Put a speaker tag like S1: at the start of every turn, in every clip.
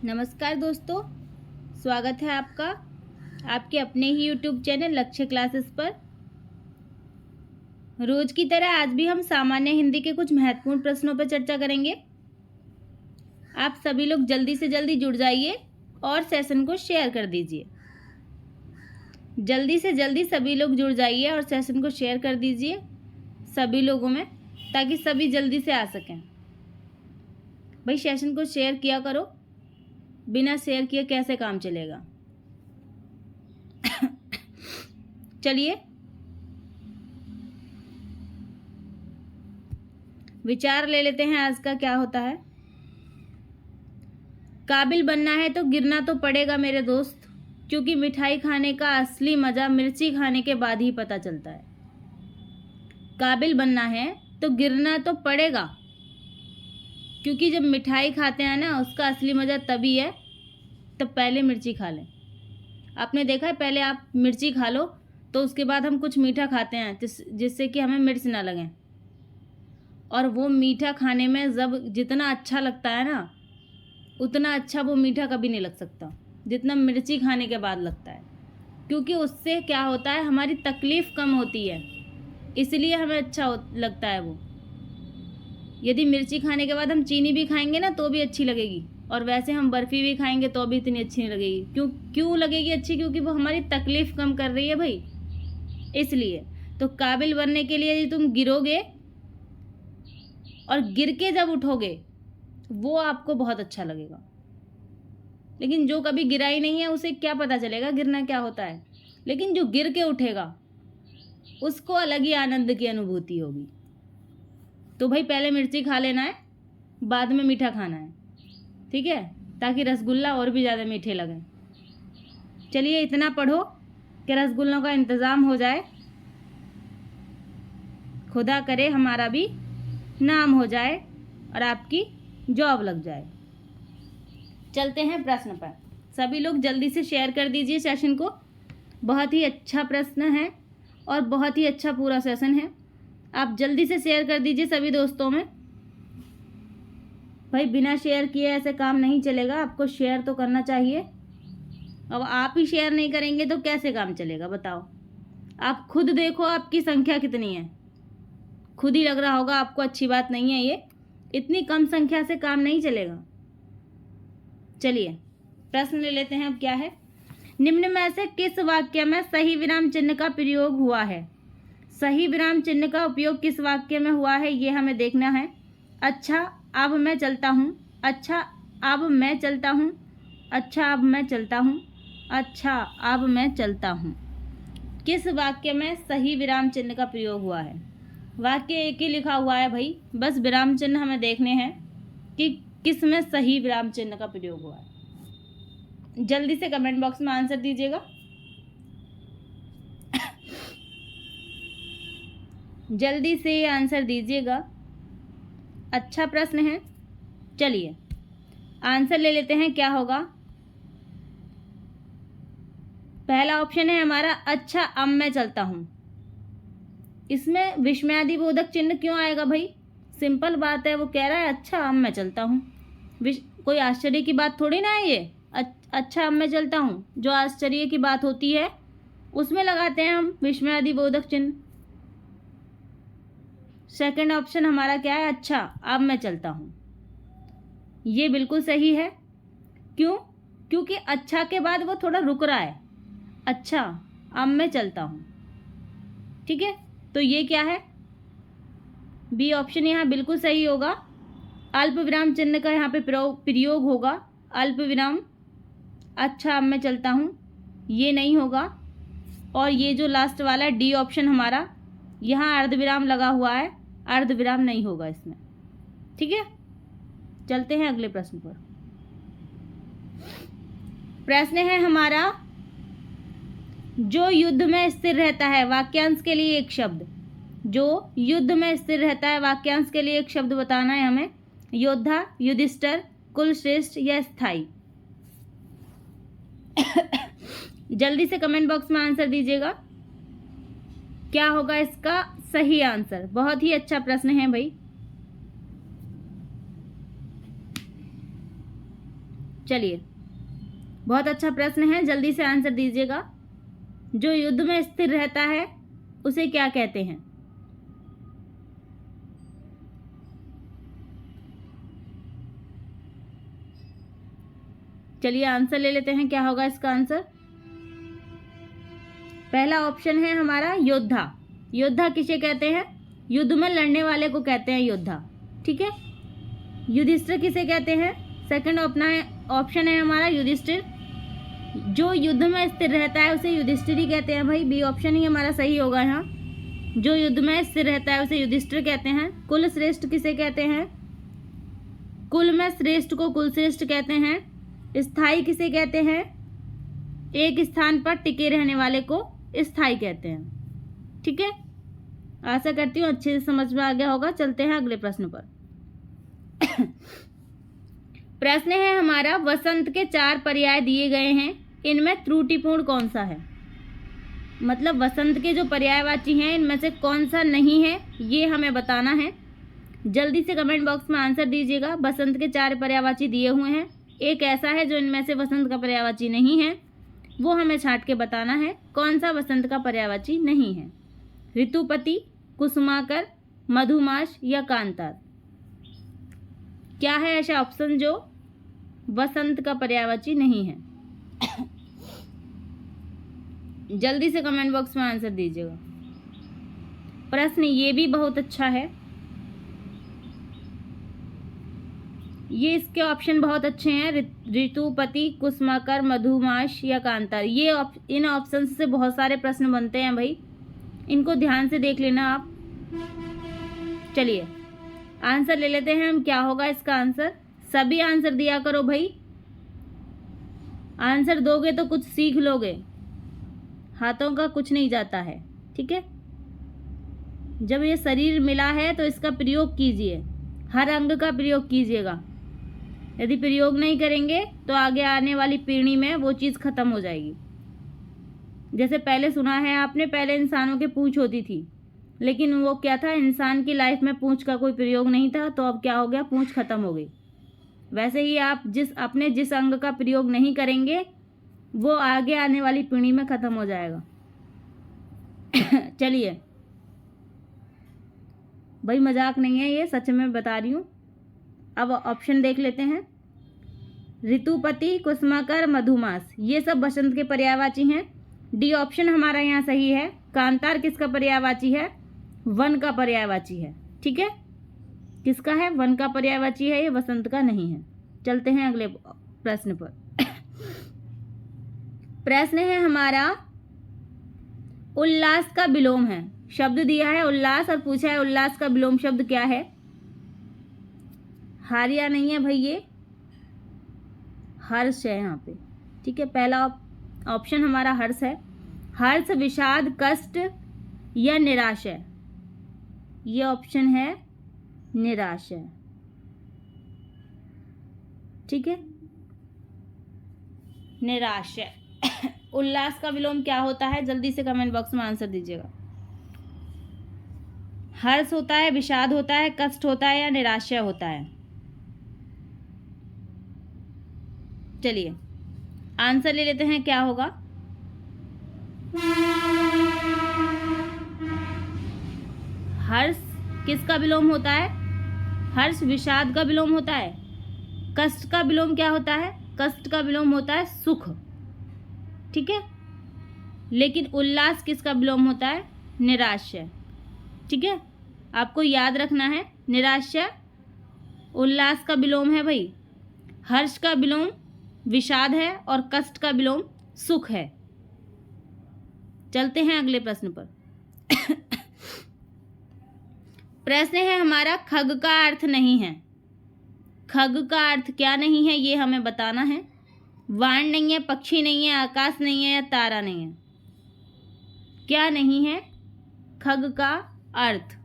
S1: नमस्कार दोस्तों, स्वागत है आपका आपके अपने ही यूट्यूब चैनल लक्ष्य क्लासेस पर। रोज की तरह आज भी हम सामान्य हिंदी के कुछ महत्वपूर्ण प्रश्नों पर चर्चा करेंगे। आप सभी लोग जल्दी से जल्दी जुड़ जाइए और सेशन को शेयर कर दीजिए। जल्दी से जल्दी सभी लोग जुड़ जाइए और सेशन को शेयर कर दीजिए सभी लोगों में, ताकि सभी जल्दी से आ सकें। भाई सेशन को शेयर किया करो, बिना शेयर किए कैसे काम चलेगा। चलिए विचार ले लेते हैं आज का क्या होता है। काबिल बनना है तो गिरना तो पड़ेगा मेरे दोस्त, क्योंकि मिठाई खाने का असली मज़ा मिर्ची खाने के बाद ही पता चलता है। काबिल बनना है तो गिरना तो पड़ेगा, क्योंकि जब मिठाई खाते हैं ना, उसका असली मज़ा तभी है तब पहले मिर्ची खा लें। आपने देखा है, पहले आप मिर्ची खा लो तो उसके बाद हम कुछ मीठा खाते हैं जिससे कि हमें मिर्च ना लगे। और वो मीठा खाने में जब जितना अच्छा लगता है ना, उतना अच्छा वो मीठा कभी नहीं लग सकता जितना मिर्ची खाने के बाद लगता है। क्योंकि उससे क्या होता है, हमारी तकलीफ़ कम होती है, इसलिए हमें अच्छा लगता है वो। यदि मिर्ची खाने के बाद हम चीनी भी खाएंगे ना तो भी अच्छी लगेगी, और वैसे हम बर्फ़ी भी खाएंगे तो भी इतनी अच्छी नहीं लगेगी। क्यों लगेगी अच्छी? क्योंकि वो हमारी तकलीफ़ कम कर रही है भाई, इसलिए। तो काबिल बनने के लिए यदि तुम गिरोगे और गिर के जब उठोगे वो आपको बहुत अच्छा लगेगा। लेकिन जो कभी गिरा ही नहीं है उसे क्या पता चलेगा गिरना क्या होता है। लेकिन जो गिर के उठेगा उसको अलग ही आनंद की अनुभूति होगी। तो भाई पहले मिर्ची खा लेना है, बाद में मीठा खाना है, ठीक है, ताकि रसगुल्ला और भी ज़्यादा मीठे लगें। चलिए इतना पढ़ो कि रसगुल्लों का इंतज़ाम हो जाए, खुदा करे हमारा भी नाम हो जाए और आपकी जॉब लग जाए। चलते हैं प्रश्न पर। सभी लोग जल्दी से शेयर कर दीजिए सेशन को। बहुत ही अच्छा प्रश्न है और बहुत ही अच्छा पूरा सेशन है। आप जल्दी से शेयर कर दीजिए सभी दोस्तों में। भाई बिना शेयर किए ऐसे काम नहीं चलेगा, आपको शेयर तो करना चाहिए। अब आप ही शेयर नहीं करेंगे तो कैसे काम चलेगा बताओ। आप खुद देखो आपकी संख्या कितनी है, खुद ही लग रहा होगा आपको अच्छी बात नहीं है ये। इतनी कम संख्या से काम नहीं चलेगा। चलिए प्रश्न ले लेते हैं। अब क्या है, निम्न में से किस वाक्य में सही विराम चिन्ह का प्रयोग हुआ है? सही विराम चिन्ह का उपयोग किस वाक्य में हुआ है ये हमें देखना है। अच्छा अब मैं चलता हूँ, अच्छा अब मैं चलता हूँ, अच्छा अब मैं चलता हूँ, अच्छा अब मैं चलता हूँ। किस वाक्य में सही विराम चिन्ह का प्रयोग हुआ है? वाक्य एक ही लिखा हुआ है भाई, बस विराम चिन्ह हमें देखने हैं कि किस में सही विराम चिन्ह का प्रयोग हुआ है। जल्दी से कमेंट बॉक्स में आंसर दीजिएगा। जल्दी से आंसर दीजिएगा, अच्छा प्रश्न है। चलिए आंसर ले लेते हैं, क्या होगा। पहला ऑप्शन है हमारा, अच्छा अब मैं चलता हूँ। इसमें विस्मयादिबोधक चिन्ह क्यों आएगा भाई? सिंपल बात है, वो कह रहा है अच्छा अब मैं चलता हूँ। कोई आश्चर्य की बात थोड़ी ना है ये। अच्छा अब मैं चलता हूँ, जो आश्चर्य की बात होती है उसमें लगाते हैं हम विस्मयादिबोधक चिन्ह। सेकंड ऑप्शन हमारा क्या है, अच्छा अब मैं चलता हूँ। ये बिल्कुल सही है। क्यों? क्योंकि अच्छा के बाद वो थोड़ा रुक रहा है। अच्छा अब मैं चलता हूँ, ठीक है। तो ये क्या है, बी ऑप्शन यहाँ बिल्कुल सही होगा। अल्प विराम चिन्ह का यहाँ पे प्रयोग होगा, अल्प विराम। अच्छा अब मैं चलता हूँ ये नहीं होगा। और ये जो लास्ट वाला है डी ऑप्शन हमारा, यहाँ अर्धविराम लगा हुआ है, अर्धविराम नहीं होगा इसमें, ठीक है। चलते हैं अगले प्रश्न पर। प्रश्न है हमारा, जो युद्ध में स्थिर रहता है, वाक्यांश के लिए एक शब्द। जो युद्ध में स्थिर रहता है, वाक्यांश के लिए एक शब्द बताना है हमें। योद्धा, युधिष्ठिर, कुलश्रेष्ठ या स्थाई। जल्दी से कमेंट बॉक्स में आंसर दीजिएगा, क्या होगा इसका सही आंसर। बहुत ही अच्छा प्रश्न है भाई। चलिए, बहुत अच्छा प्रश्न है, जल्दी से आंसर दीजिएगा। जो युद्ध में स्थिर रहता है उसे क्या कहते हैं? चलिए आंसर ले लेते हैं, क्या होगा इसका आंसर। पहला ऑप्शन है हमारा योद्धा। योद्धा किसे कहते हैं? युद्ध में लड़ने वाले को कहते हैं योद्धा, ठीक है। युधिष्ठिर किसे कहते हैं? सेकंड ऑप्शन है हमारा युधिष्ठिर। जो युद्ध में स्थिर रहता है उसे युधिष्ठिर ही कहते हैं भाई, बी ऑप्शन ही हमारा सही होगा यहाँ। जो युद्ध में स्थिर रहता है उसे युधिष्ठिर कहते हैं। कुल श्रेष्ठ किसे कहते हैं? कुल में श्रेष्ठ को कुलश्रेष्ठ कहते हैं। स्थायी किसे कहते हैं? एक स्थान पर टिके रहने वाले को स्थायी कहते हैं, ठीक है। आशा करती हूँ अच्छे से समझ में आ गया होगा। चलते हैं अगले प्रश्न पर। प्रश्न है हमारा, वसंत के 4 पर्याय दिए गए हैं, इनमें त्रुटिपूर्ण कौन सा है? मतलब वसंत के जो पर्यायवाची हैं इनमें से कौन सा नहीं है, ये हमें बताना है। जल्दी से कमेंट बॉक्स में आंसर दीजिएगा। वसंत के 4 पर्यायवाची दिए हुए हैं, एक ऐसा है जो इनमें से वसंत का पर्यायवाची नहीं है, वो हमें छांट के बताना है कौन सा वसंत का पर्यायवाची नहीं है। ऋतुपति, कुसुमाकर, मधुमास या कांतार। क्या है ऐसा ऑप्शन जो वसंत का पर्यायवाची नहीं है? जल्दी से कमेंट बॉक्स में आंसर दीजिएगा। प्रश्न ये भी बहुत अच्छा है, ये इसके ऑप्शन बहुत अच्छे हैं। ऋतुपति, कुसुमाकर, मधुमास या कांतार। ये इन ऑप्शन से बहुत सारे प्रश्न बनते हैं भाई, इनको ध्यान से देख लेना आप। चलिए आंसर ले लेते हैं हम, क्या होगा इसका आंसर। सभी आंसर दिया करो भाई, आंसर दोगे तो कुछ सीख लोगे, हाथों का कुछ नहीं जाता है, ठीक है। जब ये शरीर मिला है तो इसका प्रयोग कीजिए, हर अंग का प्रयोग कीजिएगा। यदि प्रयोग नहीं करेंगे तो आगे आने वाली पीढ़ी में वो चीज़ खत्म हो जाएगी। जैसे पहले सुना है आपने, पहले इंसानों के पूंछ होती थी, लेकिन वो क्या था, इंसान की लाइफ में पूंछ का कोई प्रयोग नहीं था, तो अब क्या हो गया, पूंछ खत्म हो गई। वैसे ही आप जिस अंग का प्रयोग नहीं करेंगे वो आगे आने वाली पीढ़ी में खत्म हो जाएगा। चलिए भाई, मजाक नहीं है ये, सच में बता रही हूँ। अब ऑप्शन देख लेते हैं। ऋतुपति, कुसुमाकर, मधुमास, ये सब बसंत के पर्यायवाची हैं। डी ऑप्शन हमारा यहाँ सही है। कांतार किसका पर्यायवाची है? वन का पर्यायवाची है, ठीक है। किसका है? वन का पर्यायवाची है, ये वसंत का नहीं है। चलते हैं अगले प्रश्न पर। प्रश्न है हमारा, उल्लास का विलोम है। शब्द दिया है उल्लास और पूछा है उल्लास का विलोम शब्द क्या है। हारिया नहीं है भाई, ये हर्ष है यहाँ पे, ठीक है। पहला ऑप्शन हमारा हर्ष है। हर्ष, विषाद, कष्ट या निराश है। ये ऑप्शन है निराश है, ठीक है, निराश है। उल्लास का विलोम क्या होता है? जल्दी से कमेंट बॉक्स में आंसर दीजिएगा। हर्ष होता है, विषाद होता है, कष्ट होता है या निराशा होता है? चलिए आंसर ले लेते हैं, क्या होगा। हर्ष किसका विलोम होता है? हर्ष विषाद का विलोम होता है। कष्ट का विलोम क्या होता है? कष्ट का विलोम होता है सुख, ठीक है। लेकिन उल्लास किसका विलोम होता है? निराशा, ठीक है। आपको याद रखना है, निराशा उल्लास का विलोम है भाई। हर्ष का विलोम विषाद है और कष्ट का विलोम सुख है। चलते हैं अगले प्रश्न पर। प्रश्न है हमारा, खग का अर्थ नहीं है। खग का अर्थ क्या नहीं है ये हमें बताना है। वाण नहीं है, पक्षी नहीं है, आकाश नहीं है या तारा नहीं है। क्या नहीं है खग का अर्थ?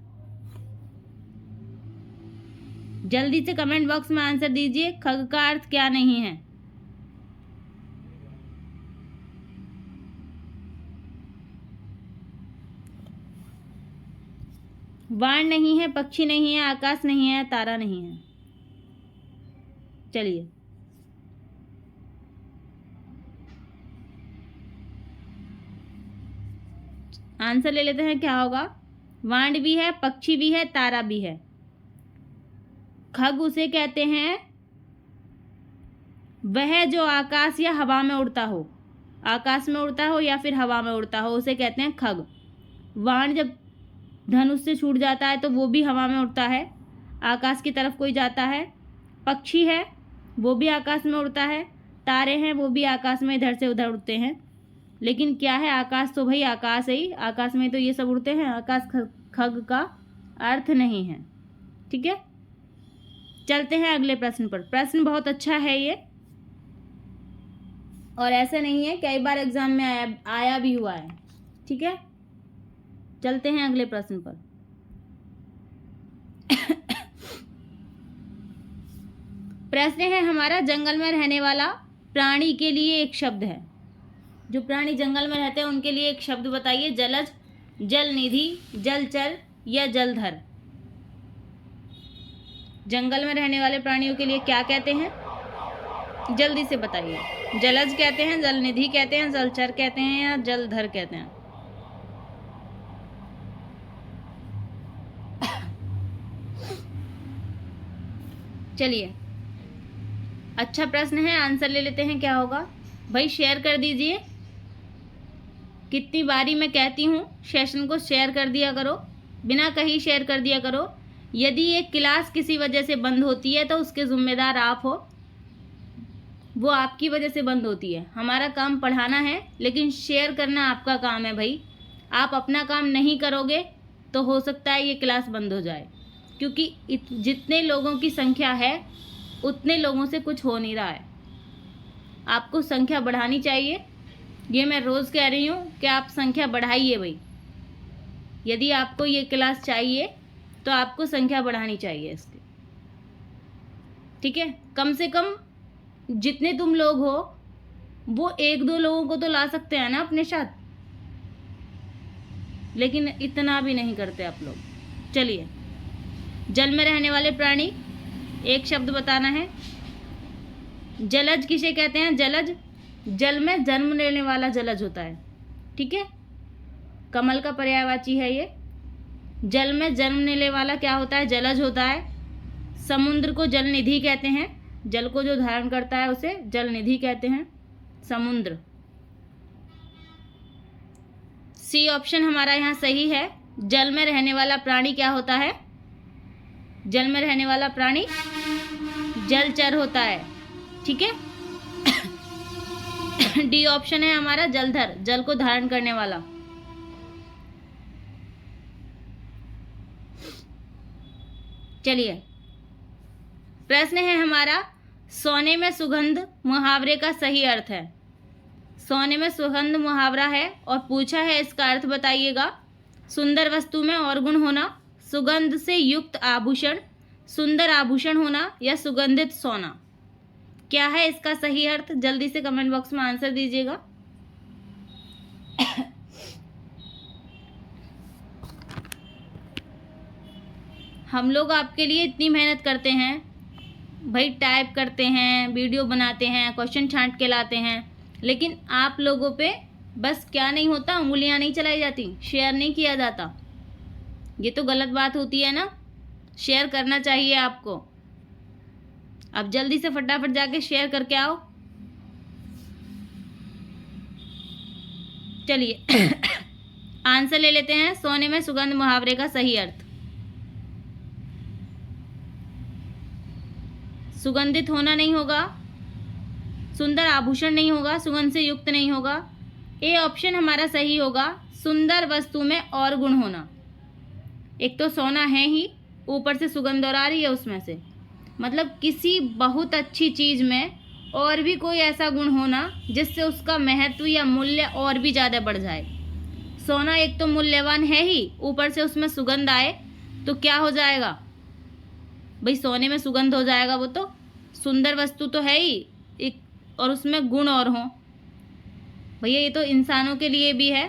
S1: जल्दी से कमेंट बॉक्स में आंसर दीजिए, खग का अर्थ क्या नहीं है। वाण नहीं है, पक्षी नहीं है, आकाश नहीं है, तारा नहीं है। चलिए आंसर ले लेते हैं, क्या होगा? वांड भी है, पक्षी भी है, तारा भी है। खग उसे कहते हैं वह जो आकाश या हवा में उड़ता हो, आकाश में उड़ता हो या फिर हवा में उड़ता हो, उसे कहते हैं खग। वाण जब धनुष से छूट जाता है तो वो भी हवा में उड़ता है, आकाश की तरफ कोई जाता है। पक्षी है, वो भी आकाश में उड़ता है। तारे हैं, वो भी आकाश में इधर से उधर उड़ते हैं। लेकिन क्या है, आकाश तो भाई आकाश है ही, आकाश में तो ये सब उड़ते हैं। आकाश खग का अर्थ नहीं है। ठीक है, चलते हैं अगले प्रश्न पर। प्रश्न बहुत अच्छा है ये, और ऐसा नहीं है, कई बार एग्जाम में आया भी हुआ है। ठीक है, चलते हैं अगले प्रश्न पर। प्रश्न है हमारा, जंगल में रहने वाला प्राणी के लिए एक शब्द है। जो प्राणी जंगल में रहते हैं उनके लिए एक शब्द बताइए। जलज, जलनिधि, जलचर या जलधर। जंगल में रहने वाले प्राणियों के लिए क्या कहते हैं? जल्दी से बताइए। जलज कहते हैं, जलनिधि कहते हैं, जलचर कहते हैं या जलधर कहते हैं? चलिए, अच्छा प्रश्न है, आंसर ले लेते हैं, क्या होगा? भाई शेयर कर दीजिए। कितनी बारी मैं कहती हूँ सेशन को शेयर कर दिया करो, बिना कहीं शेयर कर दिया करो। यदि एक क्लास किसी वजह से बंद होती है तो उसके ज़िम्मेदार आप हो, वो आपकी वजह से बंद होती है। हमारा काम पढ़ाना है, लेकिन शेयर करना आपका काम है भाई। आप अपना काम नहीं करोगे तो हो सकता है ये क्लास बंद हो जाए, क्योंकि जितने लोगों की संख्या है उतने लोगों से कुछ हो नहीं रहा है। आपको संख्या बढ़ानी चाहिए, ये मैं रोज़ कह रही हूँ कि आप संख्या बढ़ाइए भाई। यदि आपको ये क्लास चाहिए तो आपको संख्या बढ़ानी चाहिए इसकी। ठीक है, कम से कम जितने तुम लोग हो वो एक दो लोगों को तो ला सकते हैं ना अपने साथ, लेकिन इतना भी नहीं करते आप लोग। चलिए, जल में रहने वाले प्राणी, एक शब्द बताना है। जलज किसे कहते हैं? जलज, जल में जन्म लेने वाला जलज होता है। ठीक है, कमल का पर्यायवाची है ये। जल में जन्म लेने वाला क्या होता है? जलज होता है। समुद्र को जलनिधि कहते हैं, जल को जो धारण करता है उसे जलनिधि कहते हैं, समुद्र। सी ऑप्शन हमारा यहाँ सही है। जल में रहने वाला प्राणी क्या होता है? जल में रहने वाला प्राणी जलचर होता है। ठीक है, डी ऑप्शन है हमारा जलधर, जल को धारण करने वाला। चलिए, प्रश्न है हमारा, सोने में सुगंध मुहावरे का सही अर्थ है। सोने में सुगंध मुहावरा है और पूछा है इसका अर्थ बताइएगा। सुंदर वस्तु में और गुण होना, सुगंध से युक्त आभूषण, सुंदर आभूषण होना या सुगंधित सोना। क्या है इसका सही अर्थ? जल्दी से कमेंट बॉक्स में आंसर दीजिएगा। हम लोग आपके लिए इतनी मेहनत करते हैं भाई, टाइप करते हैं, वीडियो बनाते हैं, क्वेश्चन छांट के लाते हैं, लेकिन आप लोगों पे बस क्या नहीं होता, उंगलियां नहीं चलाई जाती, शेयर नहीं किया जाता। ये तो गलत बात होती है ना। शेयर करना चाहिए आपको। अब जल्दी से फटाफट जाके शेयर करके आओ। चलिए, आंसर ले लेते हैं। सोने में सुगंध मुहावरे का सही अर्थ, सुगंधित होना नहीं होगा, सुंदर आभूषण नहीं होगा, सुगंध से युक्त नहीं होगा। ए ऑप्शन हमारा सही होगा, सुंदर वस्तु में और गुण होना। एक तो सोना है ही, ऊपर से सुगंध और आ रही है उसमें से, मतलब किसी बहुत अच्छी चीज़ में और भी कोई ऐसा गुण होना जिससे उसका महत्व या मूल्य और भी ज़्यादा बढ़ जाए। सोना एक तो मूल्यवान है ही, ऊपर से उसमें सुगंध आए तो क्या हो जाएगा भाई? सोने में सुगंध हो जाएगा। वो तो सुंदर वस्तु तो है ही, एक और उसमें गुण और हों। भैया ये तो इंसानों के लिए भी है।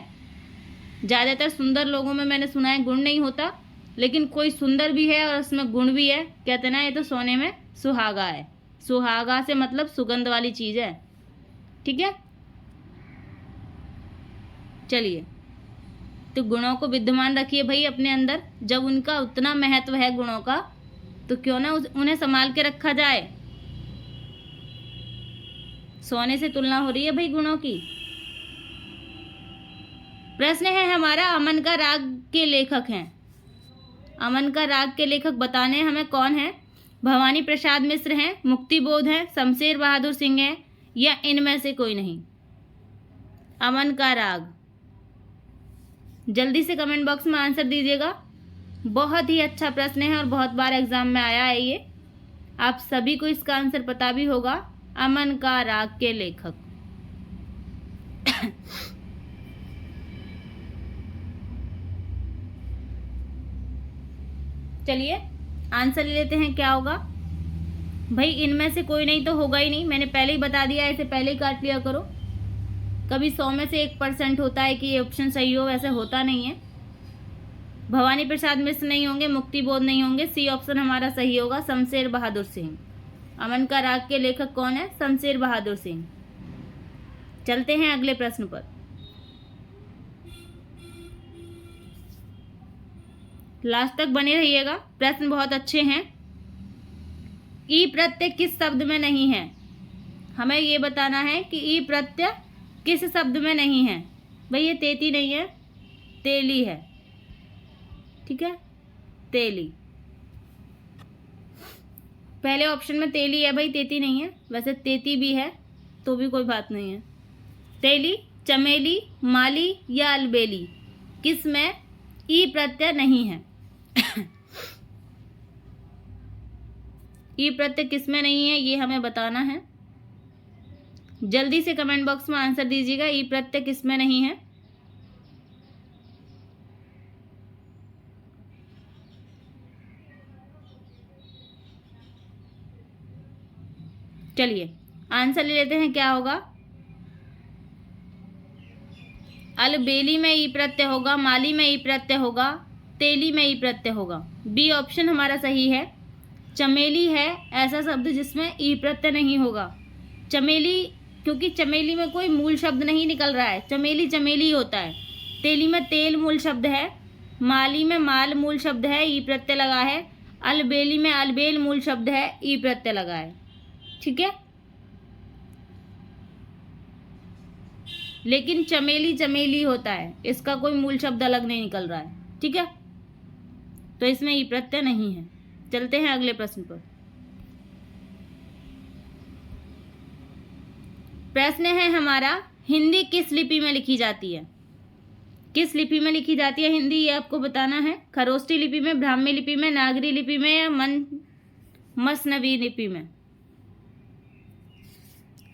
S1: ज़्यादातर सुंदर लोगों में मैंने सुना है गुण नहीं होता, लेकिन कोई सुंदर भी है और उसमें गुण भी है, कहते ना ये तो सोने में सुहागा है। सुहागा से मतलब सुगंध वाली चीज़ है। ठीक है, चलिए तो गुणों को विद्यमान रखिए भाई अपने अंदर। जब उनका उतना महत्व है गुणों का, तो क्यों ना उन्हें संभाल के रखा जाए। सोने से तुलना हो रही है भाई गुणों की। प्रश्न है हमारा, अमन का राग के लेखक हैं। अमन का राग के लेखक बताने हमें कौन है। भवानी प्रसाद मिश्र हैं, मुक्तिबोध हैं, शमशेर बहादुर सिंह हैं, या इनमें से कोई नहीं। अमन का राग, जल्दी से कमेंट बॉक्स में आंसर दीजिएगा। बहुत ही अच्छा प्रश्न है और बहुत बार एग्जाम में आया है ये। आप सभी को इसका आंसर पता भी होगा। अमन का राग के लेखक चलिए आंसर ले लेते हैं, क्या होगा भाई। इनमें से कोई नहीं तो होगा ही नहीं, मैंने पहले ही बता दिया, ऐसे पहले ही काट लिया करो। कभी 100 में से 1% होता है कि ये ऑप्शन सही हो, वैसे होता नहीं है। भवानी प्रसाद मिश्र नहीं होंगे, मुक्तिबोध नहीं होंगे, सी ऑप्शन हमारा सही होगा, शमशेर बहादुर सिंह। अमन का राग के लेखक कौन है? शमशेर बहादुर सिंह। चलते हैं अगले प्रश्न पर। लास्ट तक बने रहिएगा, प्रश्न बहुत अच्छे हैं। ई प्रत्यय किस शब्द में नहीं है? हमें ये बताना है कि ई प्रत्यय किस शब्द में नहीं है। भाई ये तेती नहीं है, तेली है। ठीक है, तेली। पहले ऑप्शन में तेली है भाई, तेती नहीं है। वैसे तेती भी है तो भी कोई बात नहीं है। तेली, चमेली, माली या अलबेली, किस में ई प्रत्यय नहीं है? ई प्रत्यय किस में नहीं है ये हमें बताना है। जल्दी से कमेंट बॉक्स में आंसर दीजिएगा, ई प्रत्यय किस में नहीं है। चलिए आंसर ले लेते हैं, क्या होगा। अलबेली में ई प्रत्यय होगा, माली में ई प्रत्यय होगा, तेली में ई प्रत्यय होगा। बी ऑप्शन हमारा सही है। चमेली है ऐसा शब्द जिसमें ई प्रत्यय नहीं होगा। चमेली, क्योंकि चमेली में कोई मूल शब्द नहीं निकल रहा है, चमेली चमेली होता है। तेली में तेल मूल शब्द है, माली में माल मूल शब्द है, ई प्रत्यय लगा है। अलबेली में अलबेल मूल शब्द है, ई प्रत्यय लगा है। ठीक है, लेकिन चमेली चमेली होता है, इसका कोई मूल शब्द अलग नहीं निकल रहा है। ठीक है, तो इसमें ई प्रत्यय नहीं है। चलते हैं अगले प्रश्न पर। प्रश्न है हमारा, हिंदी किस लिपि में लिखी जाती है? किस लिपि में लिखी जाती है हिंदी, ये आपको बताना है। खरोष्टी लिपि में, ब्राह्मी लिपि में, नागरी लिपि में या मसनवी लिपि में?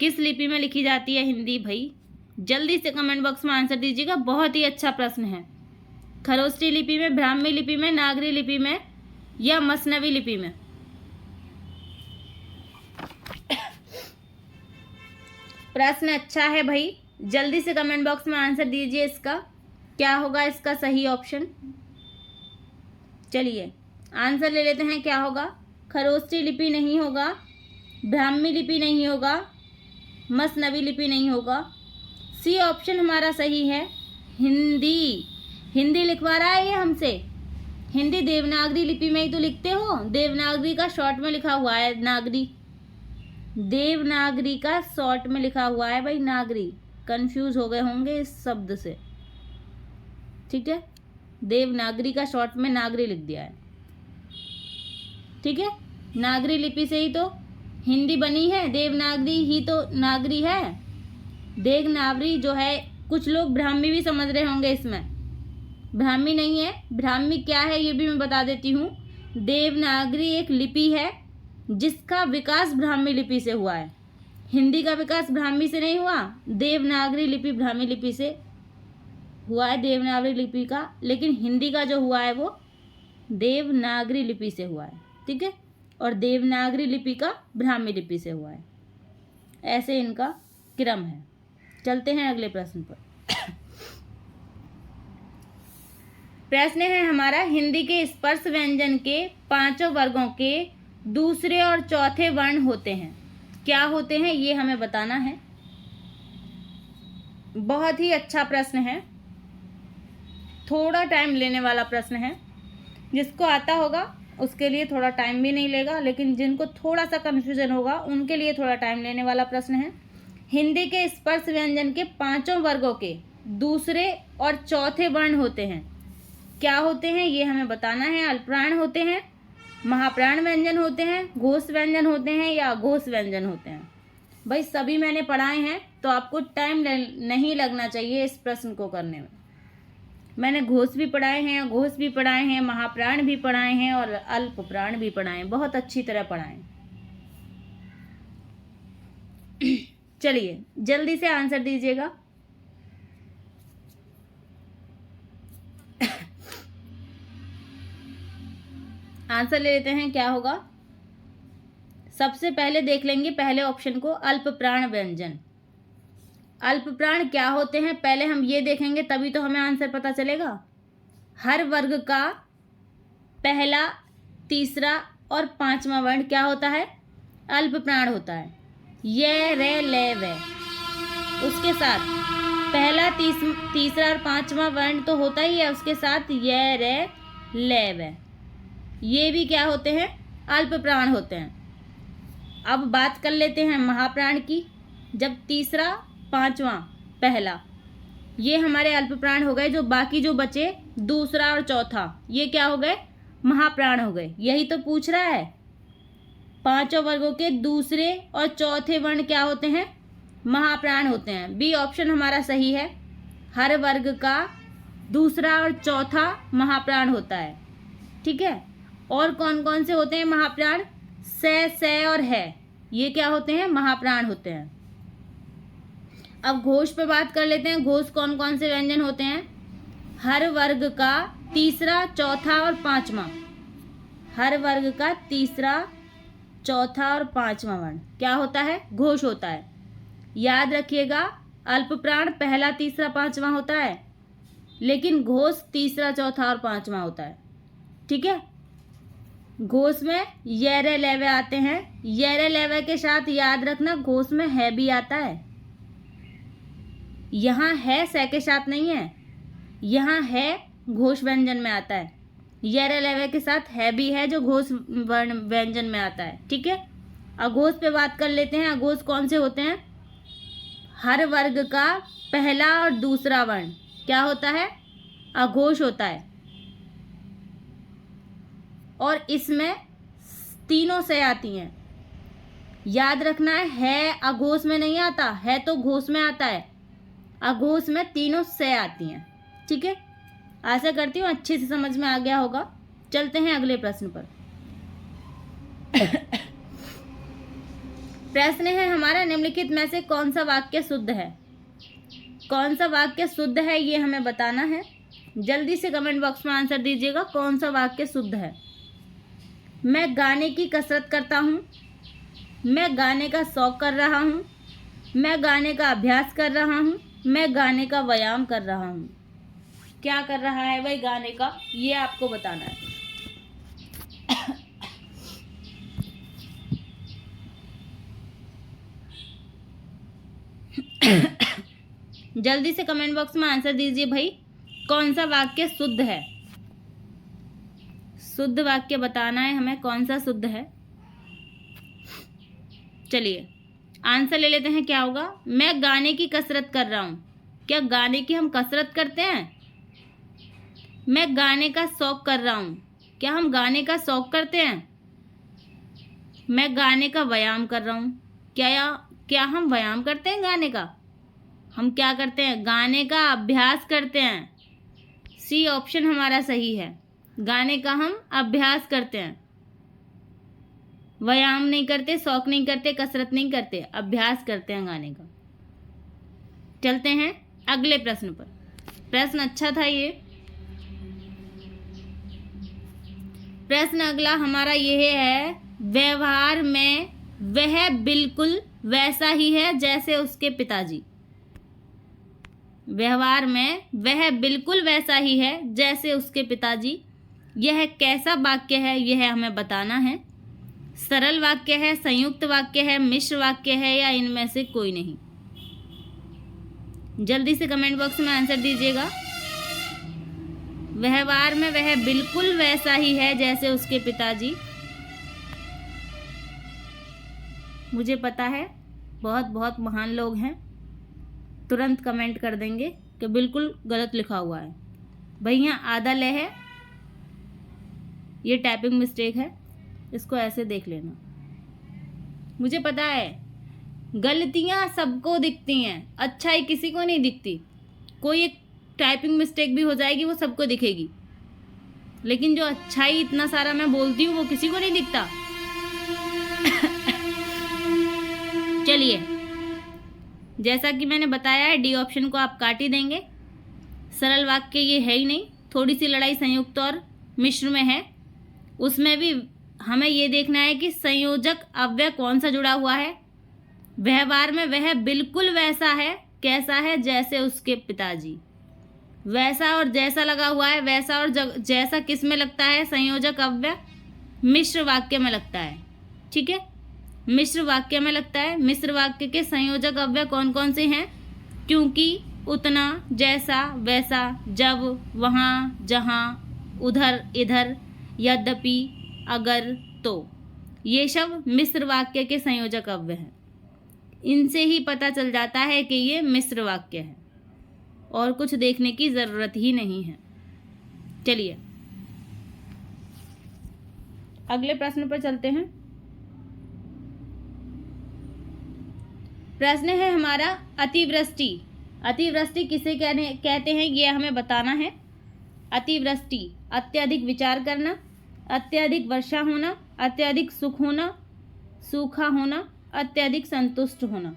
S1: किस लिपि में लिखी जाती है हिंदी भाई? जल्दी से कमेंट बॉक्स में आंसर दीजिएगा। बहुत ही अच्छा प्रश्न है। खरोष्टी लिपि में, ब्राह्मी लिपि में, नागरी लिपि में या मसनवी लिपि में? प्रश्न अच्छा है भाई, जल्दी से कमेंट बॉक्स में आंसर दीजिए इसका, क्या होगा इसका सही ऑप्शन। चलिए आंसर ले लेते हैं, क्या होगा। खरोष्टी लिपि नहीं होगा, ब्राह्मी लिपि नहीं होगा, मसनवी लिपि नहीं होगा। सी ऑप्शन हमारा सही है, हिंदी। हिंदी लिखवा रहा है ये हमसे। हिंदी देवनागरी लिपि में ही तो लिखते हो, देवनागरी का शॉर्ट में लिखा हुआ है नागरी। देवनागरी का शॉर्ट में लिखा हुआ है भाई नागरी। कंफ्यूज हो गए होंगे इस शब्द से। ठीक है, देवनागरी का शॉर्ट में नागरी लिख दिया है। ठीक है, नागरी लिपि से ही तो हिंदी बनी है, देवनागरी ही तो नागरी है। देवनागरी जो है, कुछ लोग ब्राह्मी भी समझ रहे होंगे इसमें। ब्राह्मी नहीं है, ब्राह्मी क्या है ये भी मैं बता देती हूँ। देवनागरी एक लिपि है जिसका विकास ब्राह्मी लिपि से हुआ है। हिंदी का विकास ब्राह्मी से नहीं हुआ, देवनागरी लिपि ब्राह्मी लिपि से हुआ है, देवनागरी लिपि का। लेकिन हिंदी का जो हुआ है वो देवनागरी लिपि से हुआ है। ठीक है, और देवनागरी लिपि का ब्राह्मी लिपि से हुआ है। ऐसे इनका क्रम है। चलते हैं अगले प्रश्न पर। प्रश्न है हमारा, हिंदी के स्पर्श व्यंजन के 5 वर्गों के दूसरे और चौथे वर्ण होते हैं, क्या होते हैं ये हमें बताना है। बहुत ही अच्छा प्रश्न है। थोड़ा टाइम लेने वाला प्रश्न है। जिसको आता होगा उसके लिए थोड़ा टाइम भी नहीं लेगा, लेकिन जिनको थोड़ा सा कन्फ्यूजन होगा उनके लिए थोड़ा टाइम लेने वाला प्रश्न है। हिंदी के स्पर्श व्यंजन के 5 वर्गों के दूसरे और चौथे वर्ण होते हैं। क्या होते हैं ये हमें बताना है। अल्पप्राण होते हैं, महाप्राण व्यंजन होते हैं, घोष व्यंजन होते हैं या अघोष व्यंजन होते हैं। भाई सभी मैंने पढ़ाए हैं तो आपको टाइम नहीं लगना चाहिए इस प्रश्न को करने में। मैंने घोष भी पढ़ाए हैं, अघोष भी पढ़ाए हैं, महाप्राण भी पढ़ाए हैं और अल्प प्राण भी पढ़ाए हैं, बहुत अच्छी तरह पढ़ाए हैं। चलिए जल्दी से आंसर दीजिएगा। आंसर ले लेते हैं, क्या होगा। सबसे पहले देख लेंगे पहले ऑप्शन को, अल्प प्राण व्यंजन। अल्प प्राण क्या होते हैं पहले हम ये देखेंगे, तभी तो हमें आंसर पता चलेगा। हर वर्ग का पहला, तीसरा और 5वां वर्ण क्या होता है, अल्प प्राण होता है। ये रे ले वे, उसके साथ पहला, तीसरा और 5वां वर्ण तो होता ही है, उसके साथ ये रे ले वे, ये भी क्या होते हैं, अल्प प्राण होते हैं। अब बात कर लेते हैं महाप्राण की। जब तीसरा, 5वां, पहला, ये हमारे अल्प प्राण हो गए। जो बाकी जो बचे दूसरा और चौथा, ये क्या हो गए, महाप्राण हो गए। यही तो पूछ रहा है। 5 वर्गों के दूसरे और चौथे वर्ण क्या होते हैं, महाप्राण होते हैं। बी ऑप्शन हमारा सही है। हर वर्ग का दूसरा और चौथा महाप्राण होता है। ठीक है। और कौन कौन से होते हैं महाप्राण, से और है, ये क्या होते हैं, महाप्राण होते हैं। अब घोष पे बात कर लेते हैं। घोष कौन कौन से व्यंजन होते हैं, हर वर्ग का तीसरा, चौथा और 5वां। हर वर्ग का तीसरा, चौथा और 5वां वर्ण क्या होता है, घोष होता है। याद रखिएगा, अल्प प्राण पहला, तीसरा, 5वां होता है, लेकिन घोष तीसरा, चौथा और 5वां होता है। ठीक है। घोष में येरे लेवे आते हैं। येरे लेवे के साथ याद रखना घोष में है भी आता है। यहाँ है से के साथ नहीं है, यहाँ है घोष व्यंजन में आता है। येरे लेवे के साथ है भी है जो घोष व्यंजन में आता है। ठीक है। अघोष पे बात कर लेते हैं। अघोष कौन से होते हैं, हर वर्ग का पहला और दूसरा वर्ण क्या होता है, अघोष होता है। और इसमें तीनों से आती हैं। याद रखना है अघोष में नहीं आता है, तो घोष में आता है। अघोष में तीनों से आती हैं। ठीक है। आशा करती हूँ अच्छे से समझ में आ गया होगा। चलते हैं अगले प्रश्न पर। प्रश्न है हमारा, निम्नलिखित में से कौन सा वाक्य शुद्ध है। कौन सा वाक्य शुद्ध है ये हमें बताना है। जल्दी से कमेंट बॉक्स में आंसर दीजिएगा, कौन सा वाक्य शुद्ध है। मैं गाने की कसरत करता हूँ, मैं गाने का शौक कर रहा हूँ, मैं गाने का अभ्यास कर रहा हूँ, मैं गाने का व्यायाम कर रहा हूँ। क्या कर रहा है भाई गाने का, ये आपको बताना है। जल्दी से कमेंट बॉक्स में आंसर दीजिए भाई, कौन सा वाक्य शुद्ध है। शुद्ध वाक्य बताना है हमें, कौन सा शुद्ध है। चलिए आंसर ले लेते हैं, क्या होगा। मैं गाने की कसरत कर रहा हूँ, क्या गाने की हम कसरत करते हैं। मैं गाने का शौक कर रहा हूँ, क्या हम गाने का शौक करते हैं। मैं गाने का व्यायाम कर रहा हूँ, क्या हम व्यायाम करते हैं गाने का। हम क्या करते हैं, गाने का अभ्यास करते हैं। सी ऑप्शन हमारा सही है, गाने का हम अभ्यास करते हैं। व्यायाम नहीं करते, शौक नहीं करते, कसरत नहीं करते, अभ्यास करते हैं गाने का। चलते हैं अगले प्रश्न पर। प्रश्न अच्छा था ये। प्रश्न अगला हमारा यह है, व्यवहार में वह बिल्कुल वैसा ही है जैसे उसके पिताजी। व्यवहार में वह बिल्कुल वैसा ही है जैसे उसके पिताजी। यह कैसा वाक्य है यह हमें बताना है। सरल वाक्य है, संयुक्त वाक्य है, मिश्र वाक्य है या इनमें से कोई नहीं। जल्दी से कमेंट बॉक्स में आंसर दीजिएगा। व्यवहार में वह बिल्कुल वैसा ही है जैसे उसके पिताजी। मुझे पता है बहुत बहुत महान लोग हैं, तुरंत कमेंट कर देंगे कि बिल्कुल गलत लिखा हुआ है। भैया आधा ले है, ये टाइपिंग मिस्टेक है, इसको ऐसे देख लेना। मुझे पता है गलतियां सबको दिखती हैं, अच्छाई किसी को नहीं दिखती। कोई एक टाइपिंग मिस्टेक भी हो जाएगी, वो सबको दिखेगी, लेकिन जो अच्छाई इतना सारा मैं बोलती हूँ वो किसी को नहीं दिखता। चलिए, जैसा कि मैंने बताया है, डी ऑप्शन को आप काट ही देंगे। सरल वाक्य ये है ही नहीं, थोड़ी सी लड़ाई संयुक्त और मिश्र में है। उसमें भी हमें ये देखना है कि संयोजक अव्यय कौन सा जुड़ा हुआ है। व्यवहार में वह बिल्कुल वैसा है, कैसा है, जैसे उसके पिताजी। वैसा और जैसा लगा हुआ है, वैसा और जैसा किस में लगता है? संयोजक अव्यय मिश्र वाक्य में लगता है। ठीक है, मिश्र वाक्य में लगता है। मिश्र वाक्य के संयोजक अव्यय कौन कौन से हैं? क्योंकि, उतना, जैसा, वैसा, जब, वहाँ, जहाँ, उधर, इधर, यद्यपि, अगर, तो, ये सब मिश्र वाक्य के संयोजक अव्यय हैं। इनसे ही पता चल जाता है कि ये मिश्र वाक्य है, और कुछ देखने की ज़रूरत ही नहीं है। चलिए अगले प्रश्न पर चलते हैं। प्रश्न है हमारा अतिवृष्टि। अतिवृष्टि किसे कहते हैं ये हमें बताना है। अतिवृष्टि, अत्यधिक विचार करना, अत्यधिक वर्षा होना, अत्यधिक सुख होना, सूखा होना, अत्यधिक संतुष्ट होना।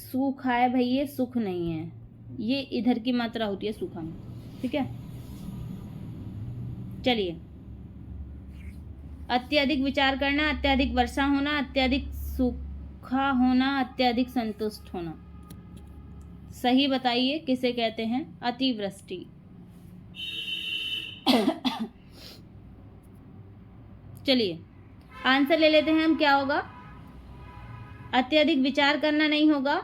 S1: सूखा है भाई, ये सुख नहीं है, ये इधर की मात्रा होती है सूखा में। ठीक है, चलिए, अत्यधिक विचार करना, अत्यधिक वर्षा होना, अत्यधिक सूखा होना, अत्यधिक संतुष्ट होना। सही बताइए किसे कहते हैं? अतिवृष्टि। चलिए आंसर ले लेते हैं हम। क्या होगा? अत्यधिक विचार करना नहीं होगा,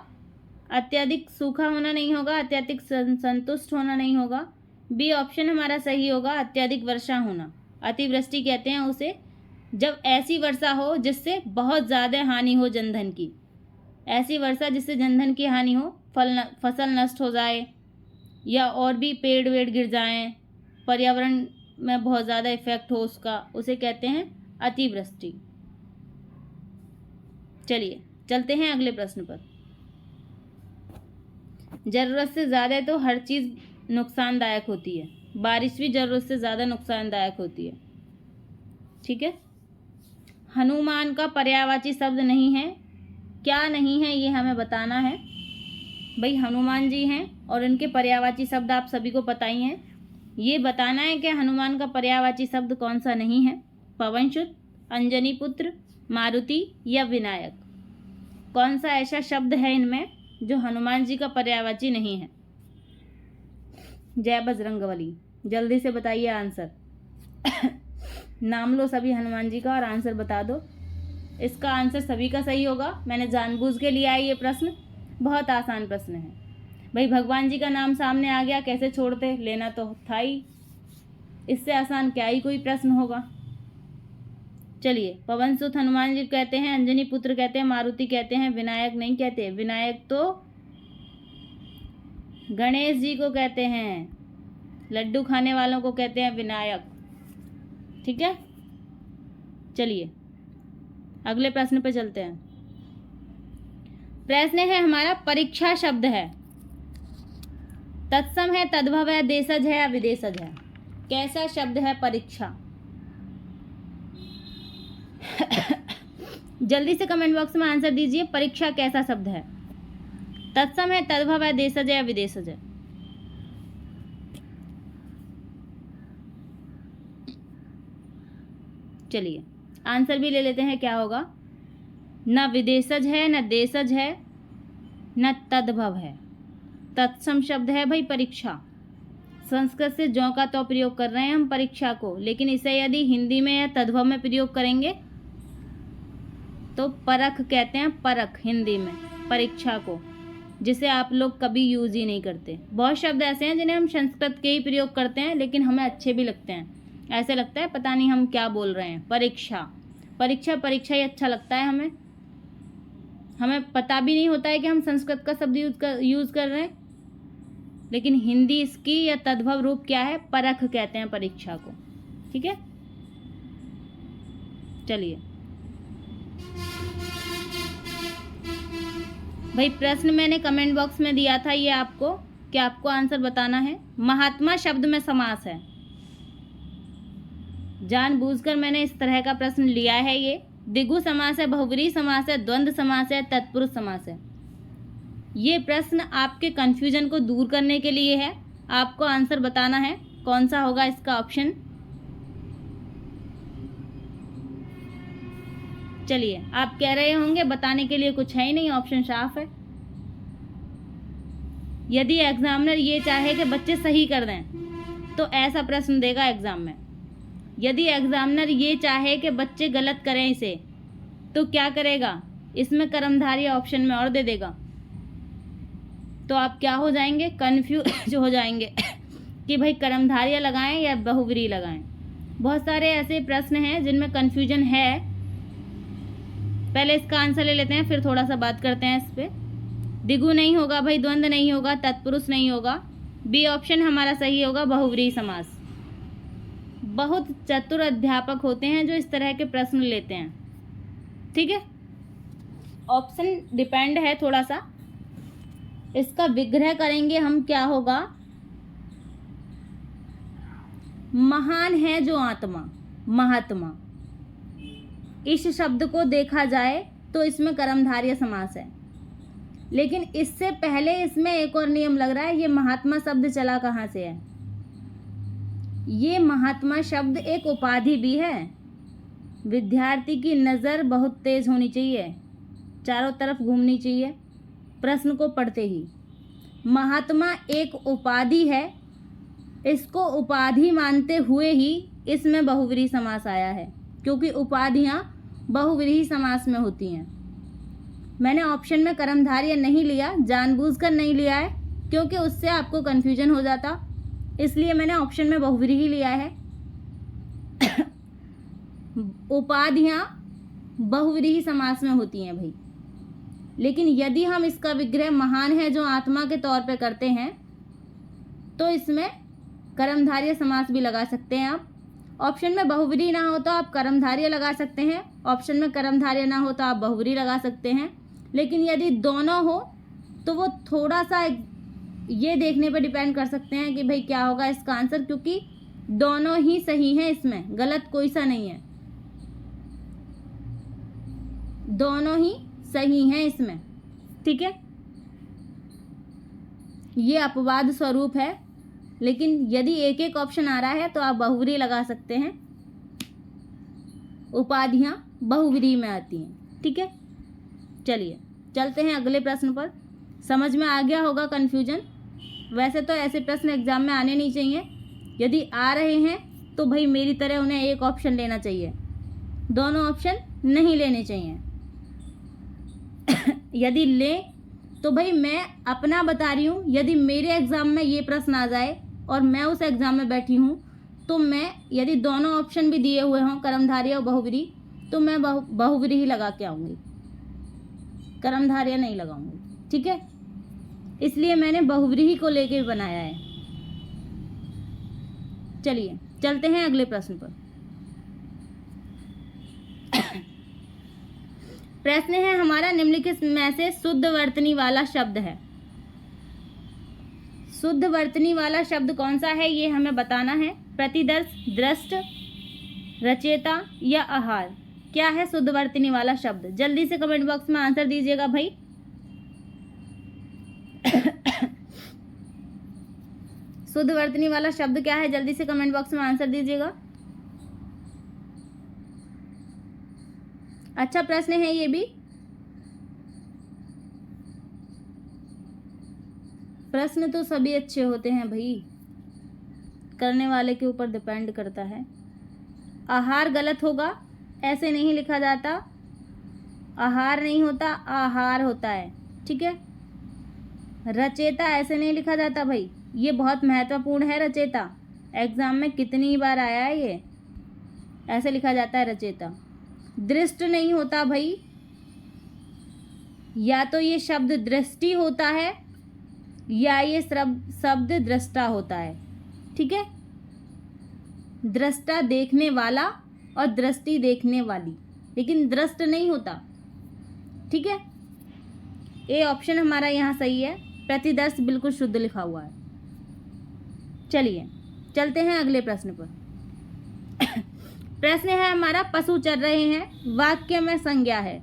S1: अत्यधिक सूखा होना नहीं होगा, अत्यधिक संतुष्ट होना नहीं होगा। बी ऑप्शन हमारा सही होगा, अत्यधिक वर्षा होना। अतिवृष्टि कहते हैं उसे जब ऐसी वर्षा हो जिससे बहुत ज़्यादा हानि हो जनधन की। ऐसी वर्षा जिससे जनधन की हानि हो, फसल नष्ट हो जाए, या और भी पेड़ वेड़ गिर जाएं, पर्यावरण में बहुत ज़्यादा इफेक्ट हो उसका, उसे कहते हैं अतिवृष्टि। चलिए चलते हैं अगले प्रश्न पर। ज़रूरत से ज़्यादा तो हर चीज़ नुकसानदायक होती है, बारिश भी ज़रूरत से ज़्यादा नुकसानदायक होती है। ठीक है, हनुमान का पर्यायवाची शब्द नहीं है। क्या नहीं है ये हमें बताना है। भाई हनुमान जी हैं और इनके पर्यायवाची शब्द आप सभी को पता ही हैं। ये बताना है कि हनुमान का पर्यायवाची शब्द कौन सा नहीं है। पवनसुत, अंजनी पुत्र, मारुति या विनायक, कौन सा ऐसा शब्द है इनमें जो हनुमान जी का पर्यायवाची नहीं है? जय बजरंगबली, जल्दी से बताइए आंसर। नाम लो सभी हनुमान जी का और आंसर बता दो। इसका आंसर सभी का सही होगा। मैंने जानबूझ के लिया है ये प्रश्न, बहुत आसान प्रश्न है। भाई भगवान जी का नाम सामने आ गया, कैसे छोड़ते? लेना तो था ही, इससे आसान क्या ही कोई प्रश्न होगा। चलिए, पवनसुत हनुमान जी कहते हैं, अंजनी पुत्र कहते हैं, मारुति कहते हैं, विनायक नहीं कहते। विनायक तो गणेश जी को कहते हैं, लड्डू खाने वालों को कहते हैं विनायक। ठीक है, चलिए अगले प्रश्न पे चलते हैं। प्रश्न है हमारा परीक्षा शब्द है, तत्सम है, तद्भव है, देशज है या विदेशज है? कैसा शब्द है परीक्षा? जल्दी से कमेंट बॉक्स में आंसर दीजिए, परीक्षा कैसा शब्द है? तत्सम है, तद्भव है, देशज है या विदेशज है? चलिए आंसर भी ले लेते हैं, क्या होगा? न विदेशज है, न देशज है, न तद्भव है। तत्सम शब्द है भाई परीक्षा। संस्कृत से ज्यों का तो प्रयोग कर रहे हैं हम परीक्षा को, लेकिन इसे यदि हिंदी में या तद्भव में प्रयोग करेंगे तो परख कहते हैं, परख हिंदी में। परीक्षा को, जिसे आप लोग कभी यूज़ ही नहीं करते। बहुत शब्द ऐसे हैं जिन्हें हम संस्कृत के ही प्रयोग करते हैं, लेकिन हमें अच्छे भी लगते हैं। ऐसे लगता है पता नहीं हम क्या बोल रहे हैं। परीक्षा परीक्षा परीक्षा ही अच्छा लगता है हमें। हमें पता भी नहीं होता है कि हम संस्कृत का शब्द यूज़ कर रहे हैं, लेकिन हिंदी इसकी या तद्भव रूप क्या है, परख कहते हैं परीक्षा को। ठीक है, चलिए भाई, प्रश्न मैंने कमेंट बॉक्स में दिया था ये आपको, कि आपको आंसर बताना है। महात्मा शब्द में समास है। जानबूझकर मैंने इस तरह का प्रश्न लिया है। ये द्विगु समास है, बहुव्रीहि समास है, द्वंद्व समास है, तत्पुरुष समास है। ये प्रश्न आपके कन्फ्यूजन को दूर करने के लिए है। आपको आंसर बताना है कौन सा होगा इसका ऑप्शन। चलिए, आप कह रहे होंगे बताने के लिए कुछ है ही नहीं, ऑप्शन साफ है। यदि एग्जामिनर ये चाहे कि बच्चे सही कर दें तो ऐसा प्रश्न देगा एग्जाम में। यदि एग्जामिनर ये चाहे कि बच्चे गलत करें इसे, तो क्या करेगा, इसमें कर्मधारय ऑप्शन में और दे देगा। तो आप क्या हो जाएंगे, कन्फ्यूज हो जाएंगे कि भाई कर्मधारय लगाएं या बहुव्रीहि लगाएं। बहुत सारे ऐसे प्रश्न हैं जिनमें कन्फ्यूजन है। पहले इसका आंसर ले लेते हैं, फिर थोड़ा सा बात करते हैं इस पर। द्विगु नहीं होगा भाई, द्वंद्व नहीं होगा, तत्पुरुष नहीं होगा। बी ऑप्शन हमारा सही होगा, बहुव्रीहि समास। बहुत चतुर अध्यापक होते हैं जो इस तरह के प्रश्न लेते हैं। ठीक है, ऑप्शन डिपेंड है थोड़ा सा। इसका विग्रह करेंगे हम, क्या होगा, महान है जो आत्मा, महात्मा। इस शब्द को देखा जाए तो इसमें कर्मधारय समास है, लेकिन इससे पहले इसमें एक और नियम लग रहा है। ये महात्मा शब्द चला कहाँ से है? ये महात्मा शब्द एक उपाधि भी है। विद्यार्थी की नज़र बहुत तेज होनी चाहिए, चारों तरफ घूमनी चाहिए प्रश्न को पढ़ते ही। महात्मा एक उपाधि है, इसको उपाधि मानते हुए ही इसमें बहुव्रीहि समास आया है, क्योंकि उपाधियाँ बहुव्रीहि समास में होती हैं। मैंने ऑप्शन में कर्मधारय नहीं लिया, जानबूझकर नहीं लिया है, क्योंकि उससे आपको कन्फ्यूजन हो जाता, इसलिए मैंने ऑप्शन में बहुव्रीहि लिया है। उपाधियाँ बहुव्रीहि समास में होती हैं भाई, लेकिन यदि हम इसका विग्रह महान है जो आत्मा के तौर पे करते हैं तो इसमें कर्मधारय समास भी लगा सकते हैं आप। ऑप्शन में बहुव्रीहि ना हो तो आप कर्मधारय लगा सकते हैं, ऑप्शन में कर्मधारय ना हो तो आप बहुव्रीहि लगा सकते हैं। लेकिन यदि दोनों हो तो वो थोड़ा सा ये देखने पर डिपेंड कर सकते हैं कि भाई क्या होगा इसका आंसर, क्योंकि दोनों ही सही हैं, इसमें गलत कोई सा नहीं है, दोनों ही सही हैं इसमें। ठीक है, ये अपवाद स्वरूप है, लेकिन यदि एक एक ऑप्शन आ रहा है तो आप बहुव्रीहि लगा सकते हैं। उपाधियां बहुव्रीहि में आती हैं। ठीक है, चलिए चलते हैं अगले प्रश्न पर। समझ में आ गया होगा कन्फ्यूजन। वैसे तो ऐसे प्रश्न एग्जाम में आने नहीं चाहिए, यदि आ रहे हैं तो भाई मेरी तरह उन्हें एक ऑप्शन लेना चाहिए, दोनों ऑप्शन नहीं लेने चाहिए। यदि लें तो भाई मैं अपना बता रही हूँ, यदि मेरे एग्ज़ाम में ये प्रश्न आ जाए और मैं उस एग्ज़ाम में बैठी हूँ तो मैं, यदि दोनों ऑप्शन भी दिए हुए हों कर्मधारय और बहुव्रीहि, तो मैं बहुव्रीहि लगा के आऊँगी, कर्मधारय नहीं लगाऊंगी। ठीक है, इसलिए मैंने बहुव्रीहि को लेके बनाया है। चलिए चलते हैं अगले प्रश्न पर। प्रश्न है हमारा, निम्नलिखित में से शुद्ध वर्तनी वाला शब्द है। शुद्ध वर्तनी वाला शब्द कौन सा है ये हमें बताना है। प्रतिदर्श, दृष्ट, रचेता या आहार। क्या है शुद्ध वर्तनी वाला शब्द? जल्दी से कमेंट बॉक्स में आंसर दीजिएगा भाई। शुद्ध वर्तनी वाला शब्द क्या है? जल्दी से कमेंट बॉक्स में आंसर दीजिएगा। अच्छा प्रश्न है ये भी। प्रश्न तो सभी अच्छे होते हैं भाई, करने वाले के ऊपर डिपेंड करता है। आहार गलत होगा, ऐसे नहीं लिखा जाता। आहार नहीं होता, आहार होता है। ठीक है। रचेता ऐसे नहीं लिखा जाता भाई, ये बहुत महत्वपूर्ण है। रचेता एग्जाम में कितनी बार आया है ये, ऐसे लिखा जाता है रचेता। दृष्ट नहीं होता भाई, या तो ये शब्द दृष्टि होता है या ये शब्द दृष्टा होता है, ठीक है। दृष्टा देखने वाला और दृष्टि देखने वाली, लेकिन दृष्ट नहीं होता, ठीक है। ए ऑप्शन हमारा यहाँ सही है, प्रतिदर्श बिल्कुल शुद्ध लिखा हुआ है। चलिए चलते हैं अगले प्रश्न पर। प्रश्न है हमारा, पशु चर रहे हैं, वाक्य में संज्ञा है।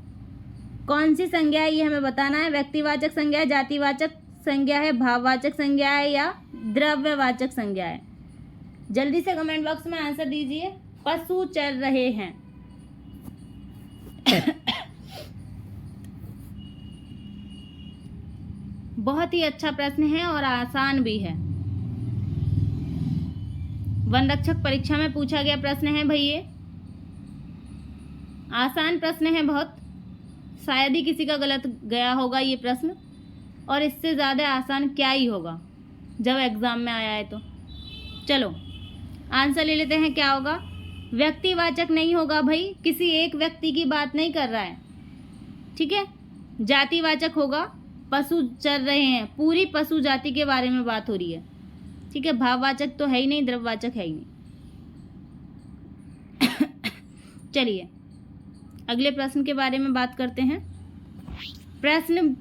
S1: कौन सी संज्ञा है ये हमें बताना है। व्यक्तिवाचक संज्ञा है, जातिवाचक संज्ञा है, भाववाचक संज्ञा है या द्रव्यवाचक संज्ञा है। जल्दी से कमेंट बॉक्स में आंसर दीजिए। पशु चर रहे हैं। बहुत ही अच्छा प्रश्न है और आसान भी है। वन रक्षक परीक्षा में पूछा गया प्रश्न है भाई, ये आसान प्रश्न है बहुत। शायद ही किसी का गलत गया होगा ये प्रश्न, और इससे ज़्यादा आसान क्या ही होगा जब एग्ज़ाम में आया है तो। चलो आंसर ले लेते हैं, क्या होगा। व्यक्तिवाचक नहीं होगा भाई, किसी एक व्यक्ति की बात नहीं कर रहा है, ठीक है। जातिवाचक होगा, पशु चर रहे हैं, पूरी पशु जाति के बारे में बात हो रही है, ठीक है। भाववाचक तो है ही नहीं, द्रव्यवाचक है ही नहीं। चलिए अगले प्रश्न के बारे में बात करते हैं। प्रश्न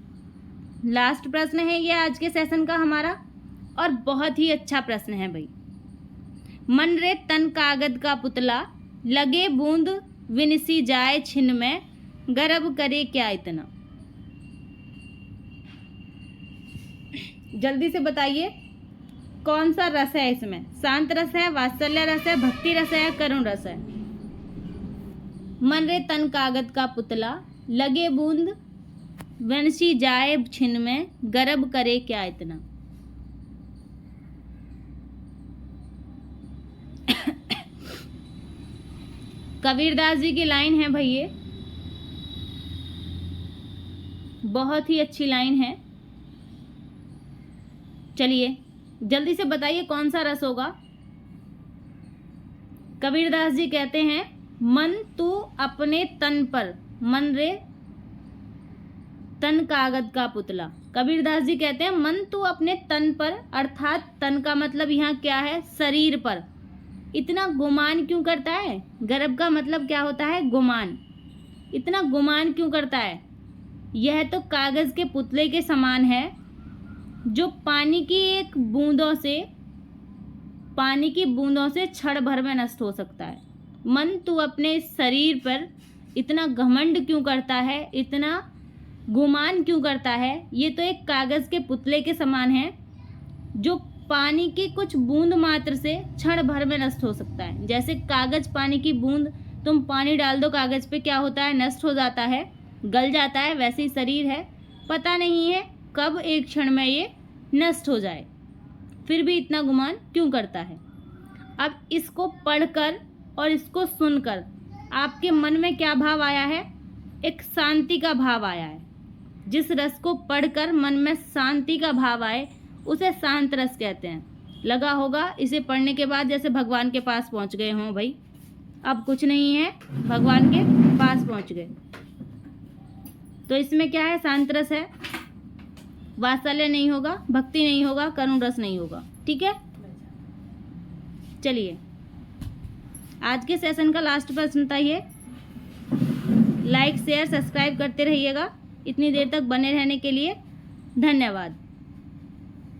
S1: लास्ट प्रश्न है ये आज के सेशन का हमारा, और बहुत ही अच्छा प्रश्न है भाई। मन रे तन कागद का पुतला, लगे बूंद विनसी जाए छिन में, गर्व करे क्या इतना। जल्दी से बताइए कौन सा रस है इसमें। शांत रस है, वात्सल्य रस है, भक्ति रस है, करुण रस है। मन रे तन कागद का पुतला, लगे बूंद वंशी जाए छिन में, गर्व करे क्या इतना। कबीरदास जी की लाइन है भाई, ये बहुत ही अच्छी लाइन है। चलिए जल्दी से बताइए कौन सा रस होगा। कबीरदास जी कहते हैं, मन तू अपने तन पर, मन रे तन कागज का पुतला। कबीरदास जी कहते हैं मन तू अपने तन पर, अर्थात तन का मतलब यहाँ क्या है, शरीर पर इतना गुमान क्यों करता है। गर्व का मतलब क्या होता है, गुमान। इतना गुमान क्यों करता है। यह तो कागज के पुतले के समान है, जो पानी की बूंदों से क्षण भर में नष्ट हो सकता है। मन तू अपने शरीर पर इतना घमंड क्यों करता है, इतना गुमान क्यों करता है। ये तो एक कागज़ के पुतले के समान है, जो पानी की कुछ बूंद मात्र से क्षण भर में नष्ट हो सकता है। जैसे कागज़, पानी की बूंद, तुम पानी डाल दो कागज़ पे, क्या होता है, नष्ट हो जाता है, गल जाता है। वैसे ही शरीर है, पता नहीं है कब एक क्षण में ये नष्ट हो जाए, फिर भी इतना गुमान क्यों करता है। अब इसको पढ़कर और इसको सुनकर आपके मन में क्या भाव आया है, एक शांति का भाव आया है। जिस रस को पढ़कर मन में शांति का भाव आए उसे शांत रस कहते हैं। लगा होगा इसे पढ़ने के बाद जैसे भगवान के पास पहुंच गए हों भाई, अब कुछ नहीं है, भगवान के पास पहुंच गए। तो इसमें क्या है, शांत रस है, वात्सल्य नहीं होगा, भक्ति नहीं होगा, करुण रस नहीं होगा, ठीक है। चलिए आज के सेशन का लास्ट प्रश्न था ये। लाइक शेयर सब्सक्राइब करते रहिएगा। इतनी देर तक बने रहने के लिए धन्यवाद।